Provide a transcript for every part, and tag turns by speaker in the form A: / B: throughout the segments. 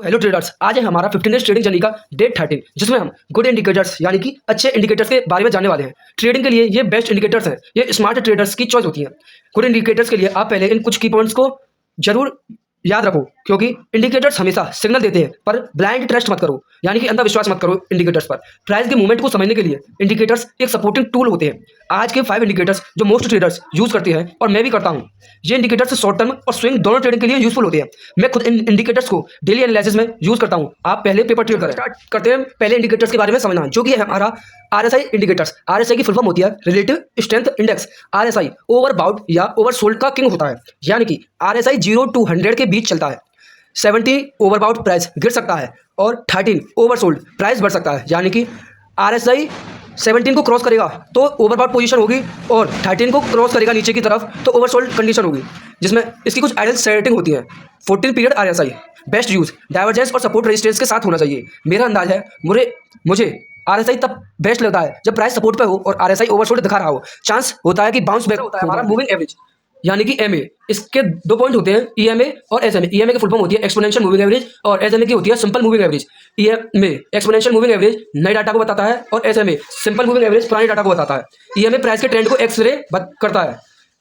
A: Hello traders, आज है हमारा 15 डेज ट्रेडिंग जर्नी का डे 13, जिसमें हम गुड इंडिकेटर्स यानी कि अच्छे इंडिकेटर्स के बारे में जानने वाले हैं। ट्रेडिंग के लिए ये बेस्ट इंडिकेटर्स हैं, ये स्मार्ट ट्रेडर्स की चॉइस होती है। गुड इंडिकेटर्स के लिए आप पहले इन कुछ की पॉइंट्स को जरूर याद रखो, क्योंकि इंडिकेटर्स हमेशा सिग्नल देते हैं, पर ब्लाइंड ट्रस्ट मत करो, यानी कि अंधविश्वास मत करो इंडिकेटर्स पर। प्राइस के मूवमेंट को समझने के लिए इंडिकेटर्स एक सपोर्टिंग टूल होते हैं। आज के 5 इंडिकेटर्स जो मोस्ट ट्रेडर्स यूज करते हैं और मैं भी करता हूं, ये इंडिकेटर्स शॉर्ट टर्म और स्विंग दोनों ट्रेडिंग के लिए यूजफुल होते हैं। मैं खुद इन इंडिकेटर्स को डेली एनालिसिस में यूज करता हूं। आप पहले पेपर ट्रेड करें। स्टार्ट करते हैं पहले इंडिकेटर्स के बारे में समझना, जो कि है हमारा RSI इंडिकेटर्स। RSI की फुल फॉर्म होती है relative strength index. RSI overbought या ओवरसोल्ड का किंग होता है, यानी कि RSI 0 to 100 के बीच चलता है। 70 ओवरबाउट प्राइस गिर सकता है और 13 ओवरसोल्ड प्राइस बढ़ सकता है, यानी कि RSI 17 को क्रॉस करेगा तो ओवरबाउट पोजीशन होगी और 13 को क्रॉस करेगा नीचे की तरफ तो ओवरसोल्ड कंडीशन होगी, जिसमें इसकी कुछ आइडियल सेटिंग होती है। 14 period RSI best use divergence और सपोर्ट रेजिस्टेंस के साथ होना चाहिए। मेरा अंदाज है मुझे RSI तब बेस्ट लगता है जब प्राइस सपोर्ट पे हो और RSI ओवरसोल्ड दिखा रहा हो। चांस होता है कि बाउंस बैक होता है हमारा मूविंग एवरेज, यानी कि MA। इसके 2 पॉइंट होते हैं, EMA और SMA। EMA की फुल फॉर्म होती है एक्सपोनेंशियल मूविंग एवरेज और SMA की होती है simple moving average. EMA exponential moving average नए डाटा को बताता है और SMA सिंपल मूविंग एवरेज पुराने डाटा को बताता है। EMA प्राइस के ट्रेंड को एक्सरे करता है।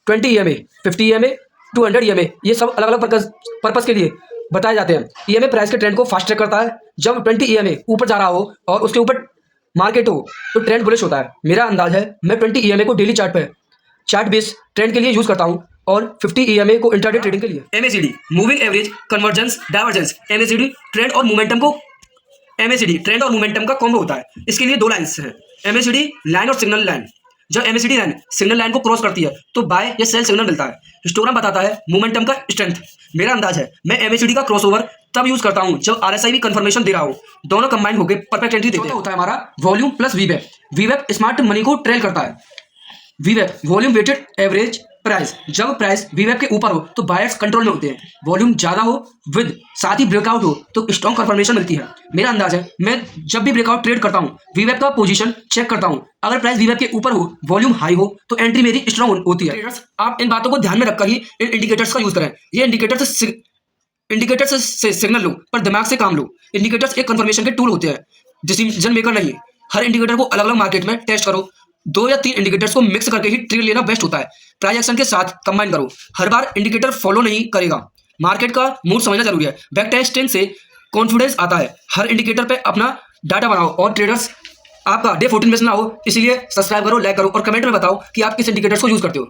A: 20 EMA, 50 EMA, 200 EMA, ये सब अलग अलग पर्पस के लिए बताए जाते हैं। EMA प्राइस के ट्रेंड को फास्ट ट्रैक करता है। जब 20 EMA ऊपर जा रहा हो और उसके ऊपर मार्केट हो तो ट्रेंड बुलिश होता है। मेरा अंदाज है मैं 20 EMA को डेली चार्ट बेस ट्रेंड के लिए यूज करता हूं और 50 EMA को इंट्राडे ट्रेडिंग के लिए। MACD moving average convergence divergence. MACD trend और मोमेंटम का कॉम्बो होता है। इसके लिए 2 लाइंस हैं, MACD लाइन और सिग्नल लाइन। जब MACD लाइन सिग्नल लाइन को क्रॉस करती है तो बाय या सेल सिग्नल मिलता है। हिस्टोग्राम बताता है मोमेंटम का स्ट्रेंथ। मेरा अंदाज है मैं MACD का क्रॉसओवर तब यूज करता हूं जब RSI भी कंफर्मेशन दे रहा हो, दोनों कंबाइन होकर परफेक्ट एंट्री देते हैं। होता है हमारा volume plus VWAP। VWAP smart money को ट्रेल करता है। VWAP volume weighted average price. जब प्राइस VWAP के ऊपर हो तो बायर्स कंट्रोल में होते हैं। वॉल्यूम ज्यादा हो विद साथ ही ब्रेकआउट हो तो स्ट्रॉन्ग कंफर्मेशन मिलती है। मेरा अंदाज है मैं जब भी ब्रेकआउट ट्रेड करता हूं VWAP का पोजीशन चेक करता हूं। अगर प्राइस VWAP के ऊपर हो, वॉल्यूम हाई हो तो एंट्री मेरी स्ट्रॉन्ग होती है। ट्रेडर्स आप इन बातों को ध्यान में रखकर ही इन इंडिकेटर्स का यूज करें। ये इंडिकेटर्स से सिग्नल लो पर दिमाग से काम लो। इंडिकेटर्स एक कंफर्मेशन के टूल होते हैं, डिसीजन मेकर नहीं। हर इंडिकेटर को अलग अलग मार्केट में टेस्ट करो। 2 या 3 इंडिकेटर्स को मिक्स करके ही ट्रेड लेना बेस्ट होता है। प्राइस एक्शन के साथ कंबाइन करो। हर बार इंडिकेटर फॉलो नहीं करेगा। मार्केट का मूड समझना जरूरी है। बैक टेस्टिंग से कॉन्फिडेंस आता है। हर इंडिकेटर पे अपना डाटा बनाओ और ट्रेडर्स आपका डे 14 मिस ना हो, इसलिए सब्सक्राइब करो, लाइक करो और कमेंट में बताओ कि आप किस इंडिकेटर्स को यूज करते हो।